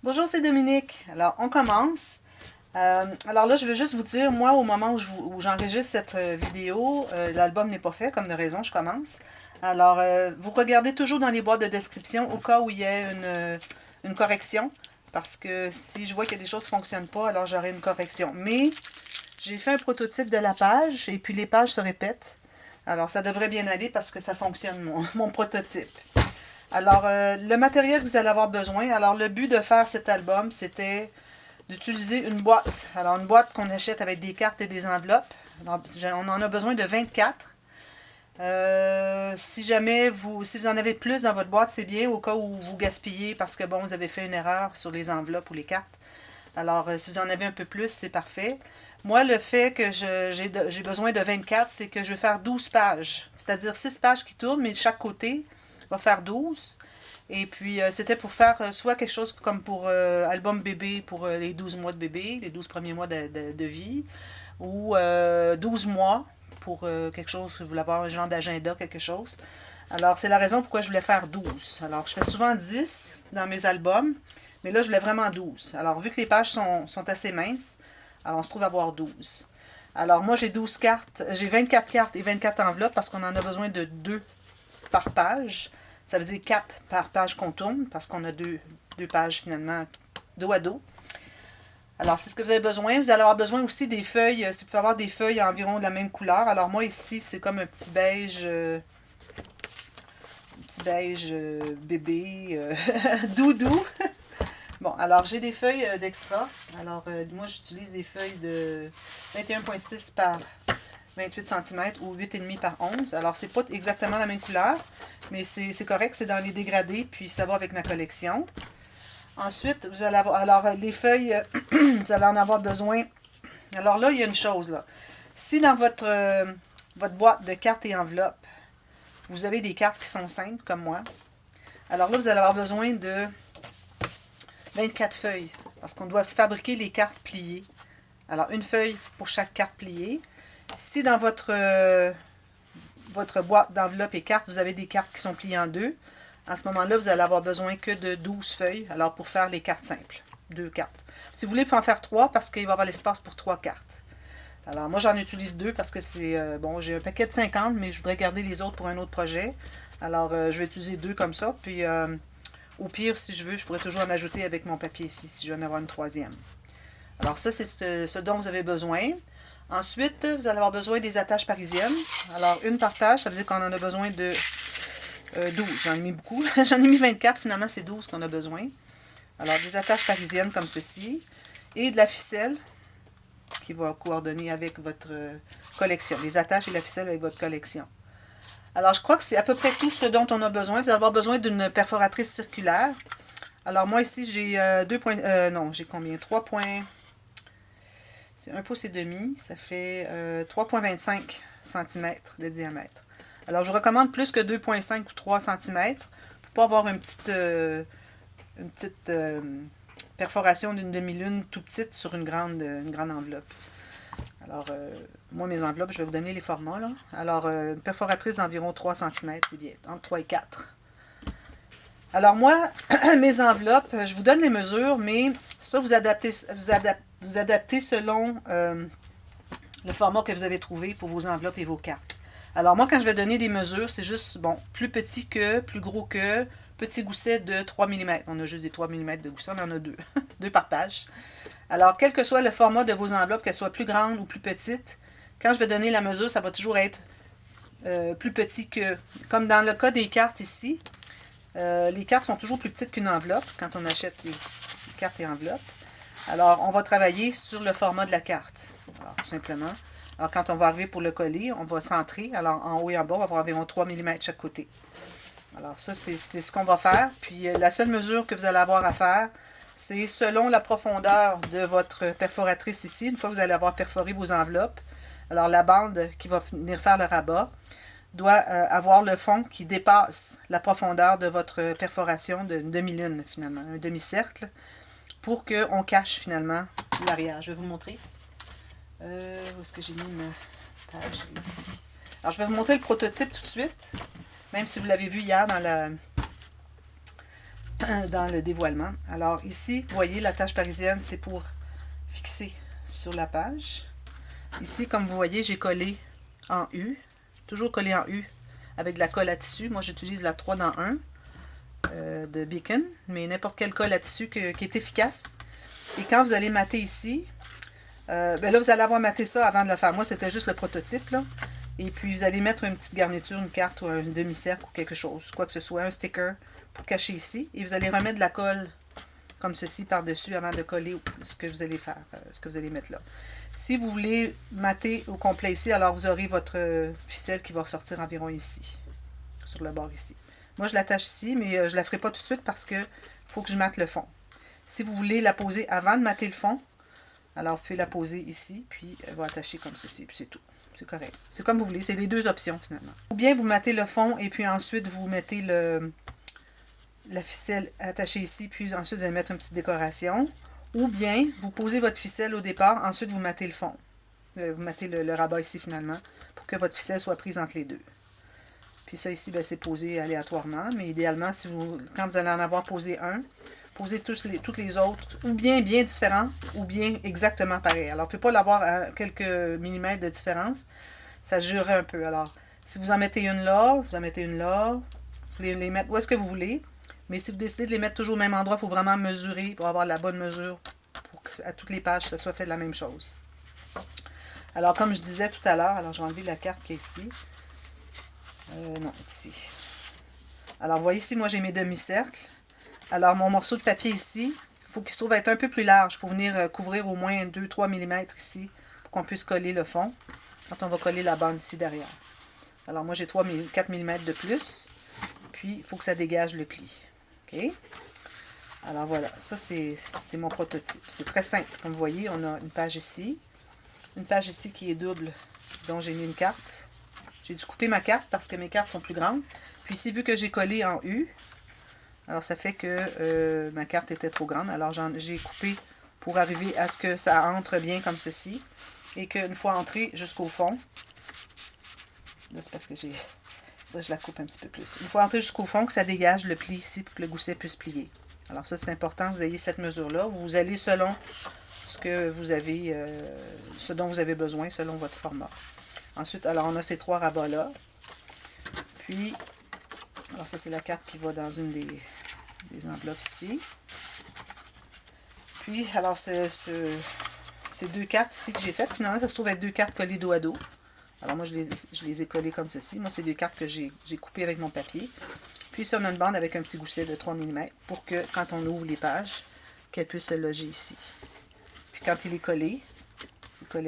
Bonjour, c'est Dominique. Alors, on commence. Alors là, je veux juste vous dire, moi, au moment où j'enregistre cette vidéo, l'album n'est pas fait, comme de raison, je commence. Alors, vous regardez toujours dans les boîtes de description au cas où il y ait une correction, parce que si je vois qu'il y a des choses qui ne fonctionnent pas, alors j'aurai une correction. Mais j'ai fait un prototype de la page, et puis les pages se répètent. Alors, ça devrait bien aller parce que ça fonctionne, mon prototype. Alors, le matériel que vous allez avoir besoin, alors le but de faire cet album, c'était d'utiliser une boîte. Alors, une boîte qu'on achète avec des cartes et des enveloppes. Alors, on en a besoin de 24. Si jamais si vous en avez plus dans votre boîte, c'est bien au cas où vous gaspillez parce que, bon, vous avez fait une erreur sur les enveloppes ou les cartes. Alors, si vous en avez un peu plus, c'est parfait. Moi, le fait que j'ai besoin de 24, c'est que je vais faire 12 pages. C'est-à-dire 6 pages qui tournent, mais de chaque côté va faire 12. Et puis, c'était pour faire soit quelque chose comme pour album bébé pour les 12 mois de bébé, les 12 premiers mois de vie, ou 12 mois pour quelque chose, vous voulez avoir un genre d'agenda, quelque chose. Alors, c'est la raison pourquoi je voulais faire 12. Alors, je fais souvent 10 dans mes albums, mais là, je voulais vraiment 12. Alors, vu que les pages sont assez minces, alors on se trouve à avoir 12. Alors, moi, j'ai 12 cartes, j'ai 24 cartes et 24 enveloppes parce qu'on en a besoin de 2 par page. Ça veut dire 4 par page qu'on tourne parce qu'on a deux pages finalement dos à dos. Alors, c'est ce que vous avez besoin. Vous allez avoir besoin aussi des feuilles. Si vous pouvez avoir des feuilles environ de la même couleur. Alors, moi, ici, c'est comme un petit beige bébé, doudou. Bon, alors, j'ai des feuilles d'extra. Alors, moi, j'utilise des feuilles de 21,6 par 28 cm ou 8,5 par 11. Alors, c'est pas exactement la même couleur, mais c'est correct, c'est dans les dégradés, puis ça va avec ma collection. Ensuite, vous allez avoir, alors les feuilles, vous allez en avoir besoin. Alors là, il y a une chose, là. Si dans votre boîte de cartes et enveloppes, vous avez des cartes qui sont simples, comme moi, alors là, vous allez avoir besoin de 24 feuilles, parce qu'on doit fabriquer les cartes pliées. Alors, une feuille pour chaque carte pliée. Si dans votre boîte d'enveloppe et cartes, vous avez des cartes qui sont pliées en deux, en ce moment-là, vous allez avoir besoin que de 12 feuilles, alors pour faire les cartes simples, 2 cartes. Si vous voulez, vous pouvez en faire 3 parce qu'il va y avoir l'espace pour 3 cartes. Alors moi, j'en utilise 2 parce que c'est, bon, j'ai un paquet de 50, mais je voudrais garder les autres pour un autre projet. Alors, je vais utiliser 2 comme ça, puis au pire, si je veux, je pourrais toujours en ajouter avec mon papier ici, si je veux en avoir une troisième. Alors ça, c'est ce dont vous avez besoin. Ensuite, vous allez avoir besoin des attaches parisiennes. Alors, une par page, ça veut dire qu'on en a besoin de 12. J'en ai mis beaucoup. J'en ai mis 24, finalement, c'est 12 qu'on a besoin. Alors, des attaches parisiennes comme ceci. Et de la ficelle qui va coordonner avec votre collection. Les attaches et la ficelle avec votre collection. Alors, je crois que c'est à peu près tout ce dont on a besoin. Vous allez avoir besoin d'une perforatrice circulaire. Alors, moi, ici, j'ai 2 points... non, j'ai combien? 3 points... C'est 1 pouce et demi. Ça fait 3,25 cm de diamètre. Alors, je recommande plus que 2,5 ou 3 cm pour pas avoir une petite perforation d'une demi-lune tout petite sur une grande enveloppe. Alors, moi, mes enveloppes, je vais vous donner les formats. Là. Alors, une perforatrice d'environ 3 cm, c'est bien, entre 3 et 4. Alors, moi, mes enveloppes, je vous donne les mesures, mais ça, vous adaptez selon le format que vous avez trouvé pour vos enveloppes et vos cartes. Alors, moi, quand je vais donner des mesures, c'est juste, bon, plus petit que, plus gros que, petit gousset de 3 mm. On a juste des 3 mm de gousset, on en a 2. 2 par page. Alors, quel que soit le format de vos enveloppes, qu'elles soient plus grandes ou plus petites, quand je vais donner la mesure, ça va toujours être plus petit que... Comme dans le cas des cartes ici, les cartes sont toujours plus petites qu'une enveloppe quand on achète les cartes et enveloppes. Alors, on va travailler sur le format de la carte. Alors, tout simplement. Alors, quand on va arriver pour le coller, on va centrer. Alors, en haut et en bas, on va avoir environ 3 mm chaque côté. Alors, ça, c'est ce qu'on va faire. Puis, la seule mesure que vous allez avoir à faire, c'est selon la profondeur de votre perforatrice ici. Une fois que vous allez avoir perforé vos enveloppes, alors la bande qui va venir faire le rabat doit avoir le fond qui dépasse la profondeur de votre perforation d'une demi-lune, finalement, un demi-cercle, pour qu'on cache, finalement, l'arrière. Je vais vous montrer. Où est-ce que j'ai mis ma page? Ici. Alors, je vais vous montrer le prototype tout de suite, même si vous l'avez vu hier dans le dévoilement. Alors ici, vous voyez, l'attache parisienne, c'est pour fixer sur la page. Ici, comme vous voyez, j'ai collé en U. Toujours collé en U avec de la colle à tissu. Moi, j'utilise la 3 dans 1 de Beacon, mais n'importe quelle colle à tissu qui est efficace. Et quand vous allez mater ici, ben là, vous allez avoir maté ça avant de le faire. Moi, c'était juste le prototype, là. Et puis, vous allez mettre une petite garniture, une carte ou un demi-cercle ou quelque chose, quoi que ce soit, un sticker pour cacher ici. Et vous allez remettre de la colle comme ceci par-dessus avant de coller ce que vous allez faire, ce que vous allez mettre là. Si vous voulez mater au complet ici, alors vous aurez votre ficelle qui va ressortir environ ici, sur le bord ici. Moi, je l'attache ici, mais je ne la ferai pas tout de suite parce que faut que je mate le fond. Si vous voulez la poser avant de mater le fond, alors vous pouvez la poser ici, puis elle va attacher comme ceci, puis c'est tout. C'est correct. C'est comme vous voulez, c'est les deux options finalement. Ou bien vous matez le fond et puis ensuite vous mettez la ficelle attachée ici, puis ensuite vous allez mettre une petite décoration. Ou bien vous posez votre ficelle au départ, ensuite vous matez le fond. Vous matez le rabat ici finalement, pour que votre ficelle soit prise entre les deux. Puis ça ici, ben, c'est posé aléatoirement, mais idéalement, si vous, quand vous allez en avoir posé un, posez toutes les autres, ou bien différents, ou bien exactement pareil. Alors, vous ne pouvez pas l'avoir à quelques millimètres de différence, ça jurerait un peu. Alors, si vous en mettez une là, vous en mettez une là, vous pouvez les mettre où est-ce que vous voulez, mais si vous décidez de les mettre toujours au même endroit, il faut vraiment mesurer pour avoir la bonne mesure, pour qu'à toutes les pages, ça soit fait de la même chose. Alors, comme je disais tout à l'heure, alors je vais enlever la carte qui est ici. Non, ici. Alors, vous voyez ici, moi, j'ai mes demi-cercles. Alors, mon morceau de papier ici, il faut qu'il se trouve être un peu plus large pour venir couvrir au moins 2-3 mm ici, pour qu'on puisse coller le fond, quand on va coller la bande ici derrière. Alors, moi, j'ai 4 mm de plus, puis il faut que ça dégage le pli. OK? Alors, voilà, ça, c'est mon prototype. C'est très simple. Comme vous voyez, on a une page ici qui est double, dont j'ai mis une carte. J'ai dû couper ma carte parce que mes cartes sont plus grandes. Puis ici, vu que j'ai collé en U, alors ça fait que ma carte était trop grande. Alors j'ai coupé pour arriver à ce que ça entre bien comme ceci. Et qu'une fois entré jusqu'au fond, là c'est parce que là, je la coupe un petit peu plus. Une fois entré jusqu'au fond, que ça dégage le pli ici pour que le gousset puisse plier. Alors ça, c'est important que vous ayez cette mesure-là. Vous allez selon ce que vous avez, ce dont vous avez besoin, selon votre format. Ensuite, alors on a ces 3 rabats-là. Puis, alors ça c'est la carte qui va dans une des enveloppes ici. Puis, alors ces 2 cartes ici que j'ai faites, finalement ça se trouve être 2 cartes collées dos à dos. Alors moi je les ai collées comme ceci. Moi c'est des cartes que j'ai coupées avec mon papier. Puis ça on a une bande avec un petit gousset de 3 mm pour que quand on ouvre les pages, qu'elle puisse se loger ici. Puis quand il est collé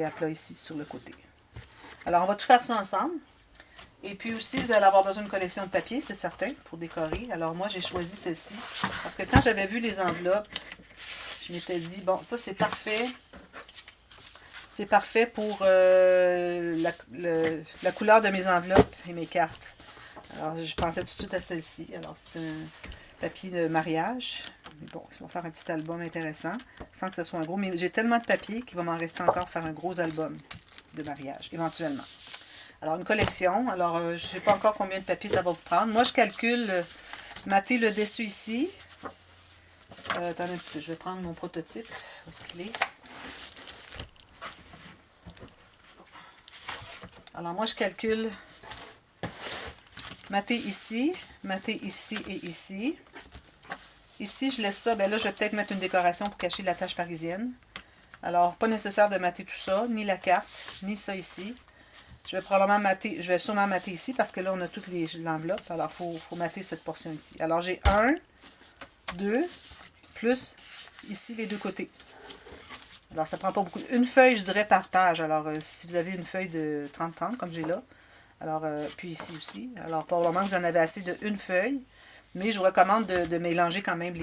à plat ici sur le côté. Alors, on va tout faire ça ensemble. Et puis aussi, vous allez avoir besoin d'une collection de papier, c'est certain, pour décorer. Alors, moi, j'ai choisi celle-ci. Parce que quand j'avais vu les enveloppes, je m'étais dit, bon, ça, c'est parfait. C'est parfait pour la couleur de mes enveloppes et mes cartes. Alors, je pensais tout de suite à celle-ci. Alors, c'est un papier de mariage. Mais bon, je vais faire un petit album intéressant, sans que ce soit un gros. Mais j'ai tellement de papier qu'il va m'en rester encore pour faire un gros album de mariage, éventuellement. Alors, une collection. Alors, je ne sais pas encore combien de papier ça va vous prendre. Moi, je calcule mater le dessus ici. Attendez un petit peu, je vais prendre mon prototype. Où est-ce qu'il est? Alors, moi, je calcule mater ici et ici. Ici, je laisse ça. Ben là, je vais peut-être mettre une décoration pour cacher la tache parisienne. Alors, pas nécessaire de mater tout ça, ni la carte, ni ça ici. Je vais sûrement mater ici parce que là, on a toute l'enveloppe. Alors, il faut mater cette portion ici. Alors, j'ai 1, 2, plus ici les deux côtés. Alors, ça prend pas beaucoup. Une feuille, je dirais, par page. Alors, si vous avez une feuille de 30-30, comme j'ai là. Alors, puis ici aussi. Alors, pour le moment, vous en avez assez d'une feuille. Mais je vous recommande de mélanger quand même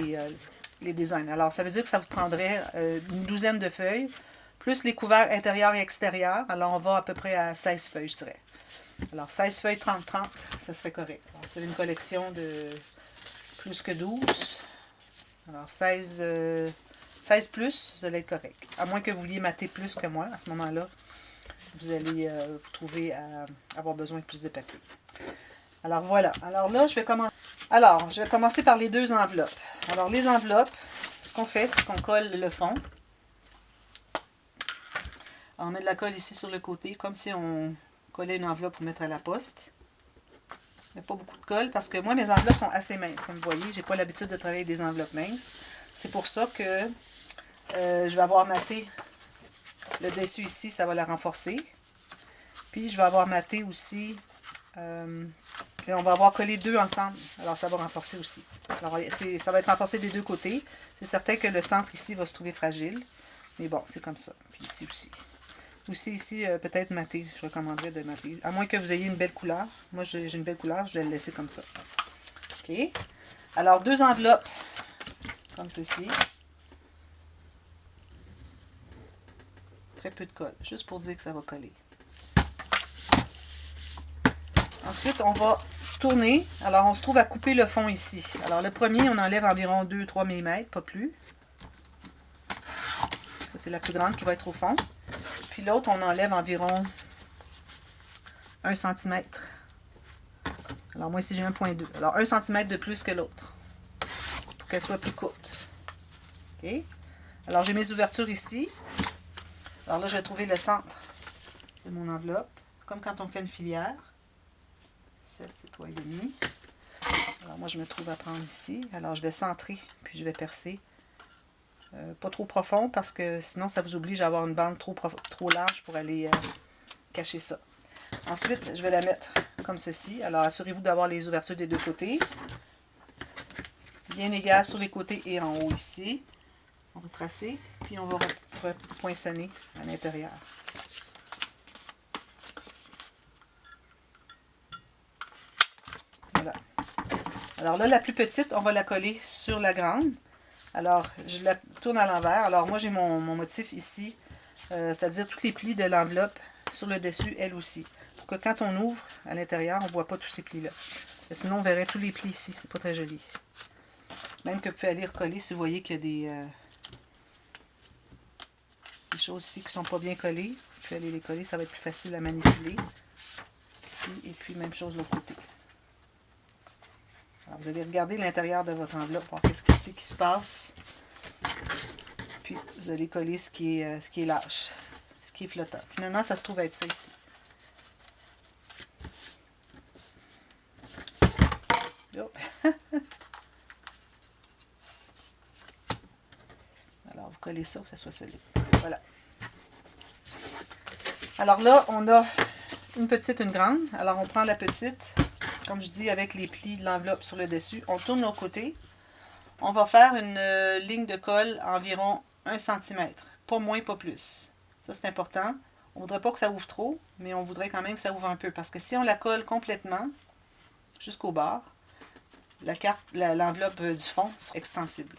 les designs. Alors, ça veut dire que ça vous prendrait une douzaine de feuilles, plus les couverts intérieurs et extérieurs. Alors, on va à peu près à 16 feuilles, je dirais. Alors, 16 feuilles, 30-30, ça serait correct. C'est une collection de plus que 12. Alors, 16 plus, vous allez être correct. À moins que vous vouliez mater plus que moi, à ce moment-là, vous allez vous trouver à avoir besoin de plus de papier. Alors, voilà. Alors là, je vais commencer par les deux enveloppes. Alors, les enveloppes, ce qu'on fait, c'est qu'on colle le fond. Alors, on met de la colle ici sur le côté, comme si on collait une enveloppe pour mettre à la poste. Il n'y a pas beaucoup de colle parce que moi, mes enveloppes sont assez minces. Comme vous voyez, je n'ai pas l'habitude de travailler avec des enveloppes minces. C'est pour ça que je vais avoir matté le dessus ici, ça va la renforcer. Puis, je vais avoir matté aussi... et on va avoir collé deux ensemble. Alors, ça va renforcer aussi. Alors, ça va être renforcé des deux côtés. C'est certain que le centre ici va se trouver fragile. Mais bon, c'est comme ça. Puis ici aussi. Aussi ici, peut-être maté. Je recommanderais de mater. À moins que vous ayez une belle couleur. Moi, j'ai une belle couleur. Je vais le laisser comme ça. OK. Alors, deux enveloppes. Comme ceci. Très peu de colle. Juste pour dire que ça va coller. Ensuite, on va tourner. Alors, on se trouve à couper le fond ici. Alors, le premier, on enlève environ 2-3 mm, pas plus. Ça, c'est la plus grande qui va être au fond. Puis l'autre, on enlève environ 1 cm. Alors, moi, ici, j'ai 1,2. Alors, 1 cm de plus que l'autre. Pour qu'elle soit plus courte. OK? Alors, j'ai mes ouvertures ici. Alors là, je vais trouver le centre de mon enveloppe. Comme quand on fait une filière. 7, c'est 3,5. Alors, moi, je me trouve à prendre ici. Alors, je vais centrer, puis je vais percer. Pas trop profond, parce que sinon, ça vous oblige à avoir une bande trop large pour aller cacher ça. Ensuite, je vais la mettre comme ceci. Alors, assurez-vous d'avoir les ouvertures des deux côtés. Bien égales sur les côtés et en haut ici. On va tracer, puis on va poinçonner à l'intérieur. Voilà. Alors là, la plus petite, on va la coller sur la grande. Alors, je la tourne à l'envers. Alors, moi, j'ai mon motif ici, c'est-à-dire tous les plis de l'enveloppe sur le dessus, elle aussi. Pour que quand on ouvre à l'intérieur, on ne voit pas tous ces plis-là. Sinon, on verrait tous les plis ici. C'est pas très joli. Même que vous pouvez aller recoller si vous voyez qu'il y a des choses ici qui ne sont pas bien collées. Vous pouvez aller les coller, ça va être plus facile à manipuler. Ici, et puis même chose de l'autre côté. Alors, vous allez regarder l'intérieur de votre enveloppe, voir qu'est-ce qui se passe. Puis, vous allez coller ce qui est lâche, ce qui est flottant. Finalement, ça se trouve être ça ici. Alors, vous collez ça, que ça soit solide. Voilà. Alors là, on a une petite, une grande. Alors, on prend la petite, comme je dis, avec les plis de l'enveloppe sur le dessus. On tourne au côté. On va faire une ligne de colle environ 1 cm. Pas moins, pas plus. Ça, c'est important. On ne voudrait pas que ça ouvre trop, mais on voudrait quand même que ça ouvre un peu. Parce que si on la colle complètement, jusqu'au bord, l'enveloppe du fond sera extensible.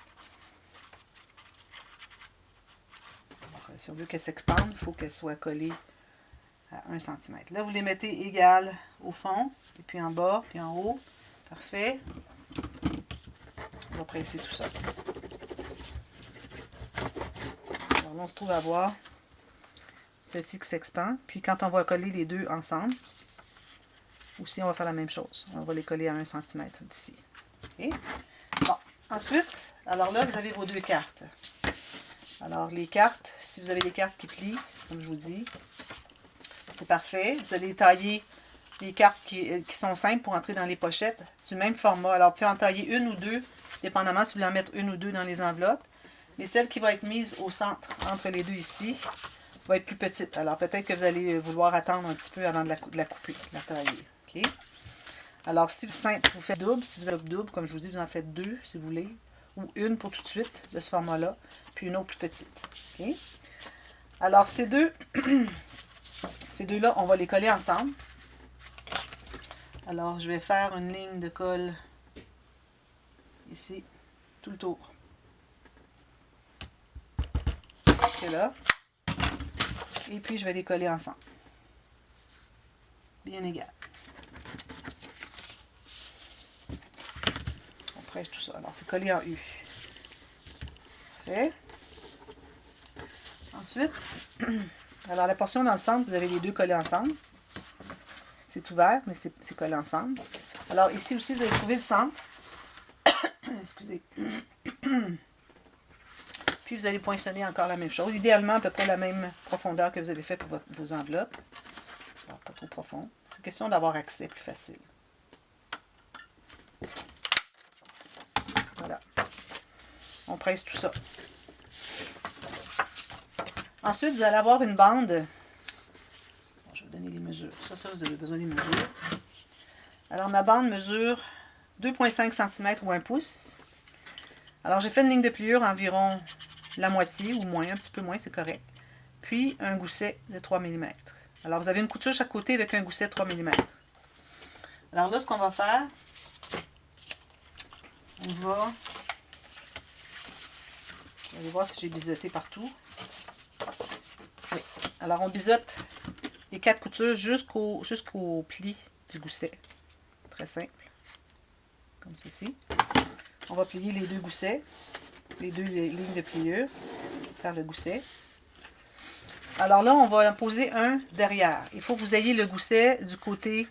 Alors, si on veut qu'elle s'expande, il faut qu'elle soit collée à 1 cm. Là, vous les mettez égales au fond, et puis en bas, puis en haut. Parfait. On va presser tout ça. Alors là, on se trouve à voir celle-ci qui s'expand. Puis quand on va coller les deux ensemble, aussi on va faire la même chose. On va les coller à 1 cm d'ici. Okay? Bon, ensuite, alors là, vous avez vos deux cartes. Alors les cartes, si vous avez des cartes qui plient, comme je vous dis, c'est parfait. Vous allez tailler les cartes qui sont simples pour entrer dans les pochettes du même format. Alors, vous pouvez en tailler une ou deux, dépendamment si vous voulez en mettre une ou deux dans les enveloppes. Mais celle qui va être mise au centre, entre les deux ici, va être plus petite. Alors, peut-être que vous allez vouloir attendre un petit peu avant de la couper, de la tailler. Okay? Alors, si simple, vous faites double. Si vous avez double, comme je vous dis, vous en faites deux, si vous voulez. Ou une pour tout de suite, de ce format-là. Puis une autre plus petite. Okay? Alors, ces deux-là, on va les coller ensemble. Alors, je vais faire une ligne de colle ici, tout le tour. C'est là. Et puis, je vais les coller ensemble. Bien égal. On presse tout ça. Alors, c'est collé en U. Parfait. Ensuite, alors la portion dans le centre, vous avez les deux collés ensemble. C'est ouvert, mais c'est collé ensemble. Alors, ici aussi, vous allez trouver le centre. Excusez. Puis vous allez poinçonner encore la même chose. Idéalement, à peu près la même profondeur que vous avez fait pour vos enveloppes. Alors, pas trop profond. C'est question d'avoir accès plus facile. Voilà. On presse tout ça. Ensuite, vous allez avoir une bande. Bon, je vais vous donner les mesures. Ça, vous avez besoin des mesures. Alors, ma bande mesure 2,5 cm ou 1 pouce. Alors, j'ai fait une ligne de pliure environ la moitié ou moins, un petit peu moins, c'est correct. Puis, un gousset de 3 mm. Alors, vous avez une couture chaque côté avec un gousset de 3 mm. Alors là, ce qu'on va faire, on va... Vous allez voir si j'ai biseauté partout. Oui. Alors, on biseaute les 4 coutures jusqu'au pli du gousset. Très simple. Comme ceci. On va plier les 2 goussets, les 2 lignes de pliure, faire le gousset. Alors là, on va en poser un derrière. Il faut que vous ayez le gousset du côté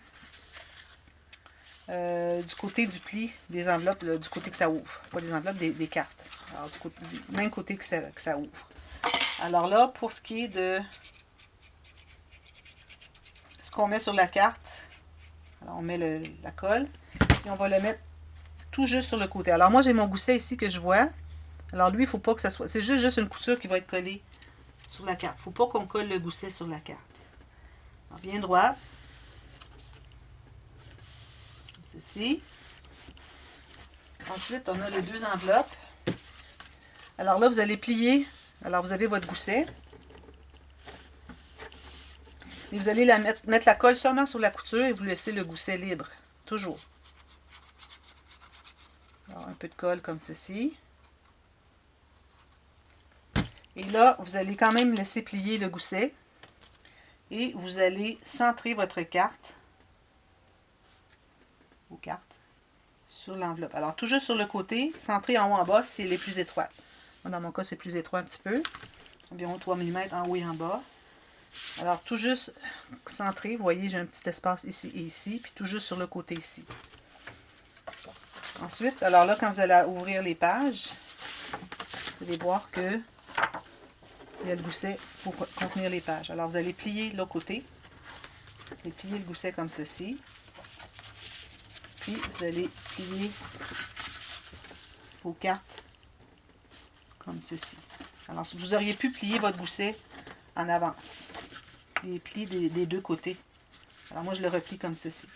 du pli des enveloppes, là, du côté que ça ouvre. Pas des enveloppes, des cartes. Alors, du même côté que ça ouvre. Alors là, pour ce qui est de ce qu'on met sur la carte, alors on met la colle et on va le mettre tout juste sur le côté. Alors moi, j'ai mon gousset ici que je vois. Alors lui, il ne faut pas que ça soit... C'est juste une couture qui va être collée sur la carte. Il ne faut pas qu'on colle le gousset sur la carte. Alors, bien droit. Comme ceci. Ensuite, on a les 2 enveloppes. Alors là, vous allez plier. Alors, vous avez votre gousset. Et vous allez mettre la colle seulement sur la couture et vous laissez le gousset libre. Toujours. Alors, un peu de colle comme ceci. Et là, vous allez quand même laisser plier le gousset. Et vous allez centrer votre carte, vos cartes, sur l'enveloppe. Alors, toujours sur le côté, centrer en haut en bas si elle est plus étroite. Moi, dans mon cas, c'est plus étroit un petit peu. Environ 3 mm en haut et en bas. Alors, tout juste centré. Vous voyez, j'ai un petit espace ici et ici. Puis tout juste sur le côté ici. Ensuite, alors là, quand vous allez ouvrir les pages, vous allez voir que il y a le gousset pour contenir les pages. Alors, vous allez plier l'autre côté. Vous allez plier le gousset comme ceci. Puis, vous allez plier vos cartes comme ceci. Alors, vous auriez pu plier votre gousset en avance. Les plis des 2 côtés. Alors, moi, je le replie comme ceci.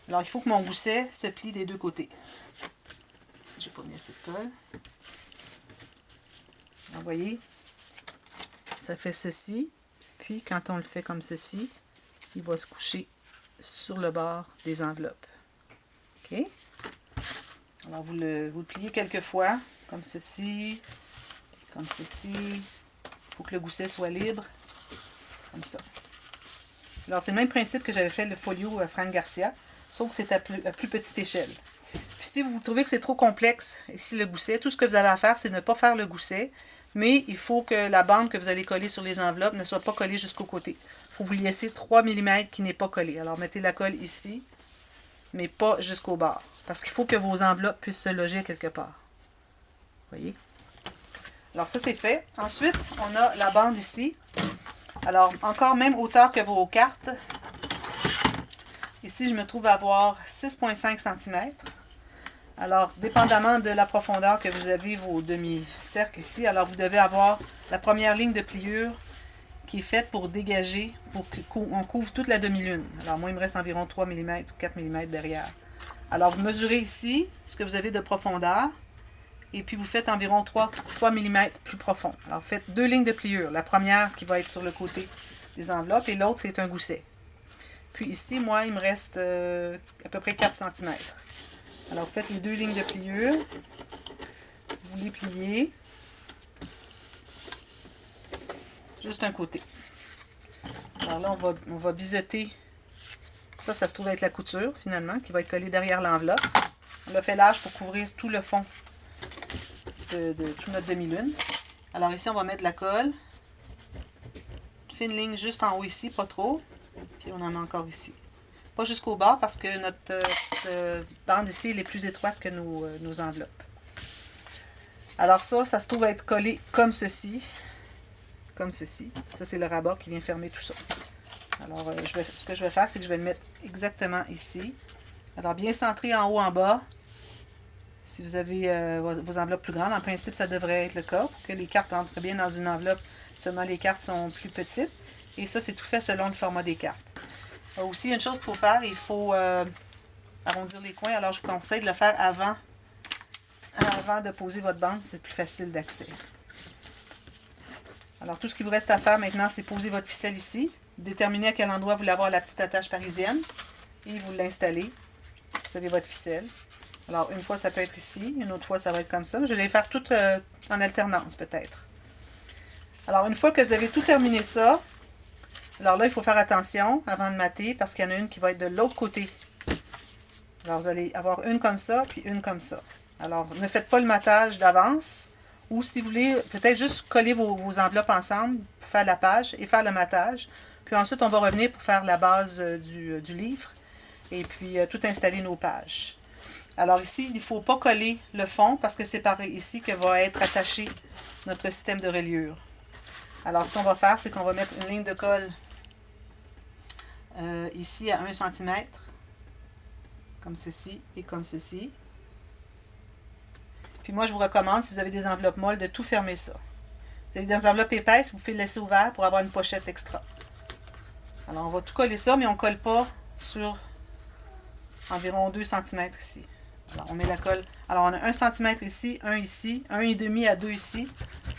Alors, il faut que mon gousset se plie des 2 côtés. Si j'ai pas mis assez de colle. Alors, vous voyez, ça fait ceci. Puis, quand on le fait comme ceci, il va se coucher sur le bord des enveloppes. OK? Alors, vous le pliez quelques fois, comme ceci, comme ceci. Il faut que le gousset soit libre, comme ça. Alors, c'est le même principe que j'avais fait le folio Frank Garcia, sauf que c'est à plus petite échelle. Puis, si vous trouvez que c'est trop complexe, ici le gousset, tout ce que vous avez à faire, c'est ne pas faire le gousset, mais il faut que la bande que vous allez coller sur les enveloppes ne soit pas collée jusqu'au côté. Il faut vous laisser 3 mm qui n'est pas collé. Alors, mettez la colle ici, mais pas jusqu'au bord. Parce qu'il faut que vos enveloppes puissent se loger quelque part. Vous voyez? Alors, ça, c'est fait. Ensuite, on a la bande ici. Alors, encore même hauteur que vos cartes. Ici, je me trouve à avoir 6,5 cm. Alors, dépendamment de la profondeur que vous avez vos demi-cercles ici, alors vous devez avoir la première ligne de pliure qui est faite pour dégager, pour qu'on couvre toute la demi-lune. Alors, moi, il me reste environ 3 mm ou 4 mm derrière. Alors, vous mesurez ici ce que vous avez de profondeur. Et puis, vous faites environ 3 mm plus profond. Alors, vous faites 2 lignes de pliure. La première qui va être sur le côté des enveloppes et l'autre est un gousset. Puis ici, moi, il me reste à peu près 4 cm. Alors, vous faites les 2 lignes de pliure. Vous les pliez. Juste un côté. Alors là, on va biseauter. Ça se trouve être la couture, finalement, qui va être collée derrière l'enveloppe. On a fait large pour couvrir tout le fond de toute notre demi-lune. Alors ici, on va mettre de la colle. Une fine ligne juste en haut ici, pas trop. Puis on en met encore ici. Pas jusqu'au bas parce que notre bande ici elle est plus étroite que nos enveloppes. Alors ça se trouve à être collé comme ceci. Comme ceci. Ça, c'est le rabat qui vient fermer tout ça. Alors, ce que je vais faire, c'est que je vais le mettre exactement ici. Alors, bien centré en haut, en bas. Si vous avez vos enveloppes plus grandes, en principe, ça devrait être le cas pour que les cartes entrent bien dans une enveloppe. Seulement, les cartes sont plus petites. Et ça, c'est tout fait selon le format des cartes. Aussi, une chose qu'il faut faire, il faut arrondir les coins. Alors, je vous conseille de le faire avant de poser votre bande. C'est plus facile d'accès. Alors, tout ce qu'il vous reste à faire maintenant, c'est poser votre ficelle ici. Déterminer à quel endroit vous voulez avoir la petite attache parisienne. Et vous l'installez. Vous avez votre ficelle. Alors, une fois, ça peut être ici. Une autre fois, ça va être comme ça. Je vais les faire toutes en alternance, peut-être. Alors, une fois que vous avez tout terminé ça, alors là, il faut faire attention avant de mater parce qu'il y en a une qui va être de l'autre côté. Alors, vous allez avoir une comme ça, puis une comme ça. Alors, ne faites pas le matage d'avance. Ou si vous voulez, peut-être juste coller vos enveloppes ensemble pour faire la page et faire le matage. Puis ensuite, on va revenir pour faire la base du livre. Et puis, tout installer nos pages. Alors ici, il ne faut pas coller le fond parce que c'est par ici que va être attaché notre système de reliure. Alors, ce qu'on va faire, c'est qu'on va mettre une ligne de colle ici à 1 cm, comme ceci et comme ceci. Puis moi, je vous recommande, si vous avez des enveloppes molles, de tout fermer ça. Si vous avez des enveloppes épaisses, vous pouvez le laisser ouvert pour avoir une pochette extra. Alors, on va tout coller ça, mais on ne colle pas sur environ 2 cm ici. Alors, on met la colle. Alors, on a 1 cm ici, 1,5 à 2 ici,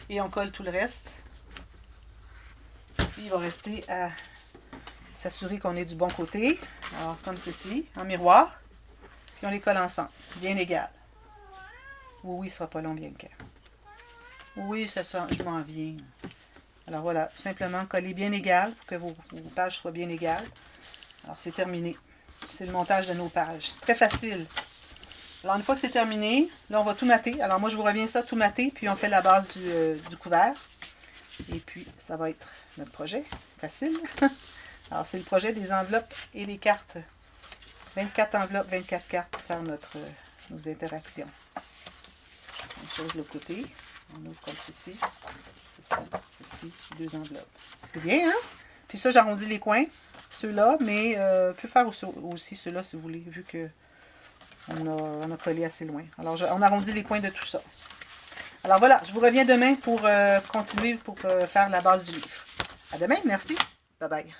et on colle tout le reste. Puis, il va rester à s'assurer qu'on est du bon côté. Alors, comme ceci, en miroir. Puis, on les colle ensemble, bien égal. Oui, ce sera pas long, bien que. Oui, ça sent, je m'en viens. Alors, voilà, tout simplement coller bien égal pour que vos pages soient bien égales. Alors, c'est terminé. C'est le montage de nos pages. C'est très facile. Alors, une fois que c'est terminé, là, on va tout mater. Alors, moi, je vous reviens ça tout maté, puis on fait la base du couvert. Et puis, ça va être notre projet. Facile. Alors, c'est le projet des enveloppes et des cartes. 24 enveloppes, 24 cartes pour faire nos interactions. Même chose de l'autre côté. On ouvre comme ceci. Ceci, 2 enveloppes. C'est bien, hein? Puis ça, j'arrondis les coins. Ceux-là, mais on peut faire aussi ceux-là si vous voulez, vu que on a collé assez loin. Alors, on arrondit les coins de tout ça. Alors voilà, je vous reviens demain pour continuer, pour faire la base du livre. À demain, merci. Bye bye.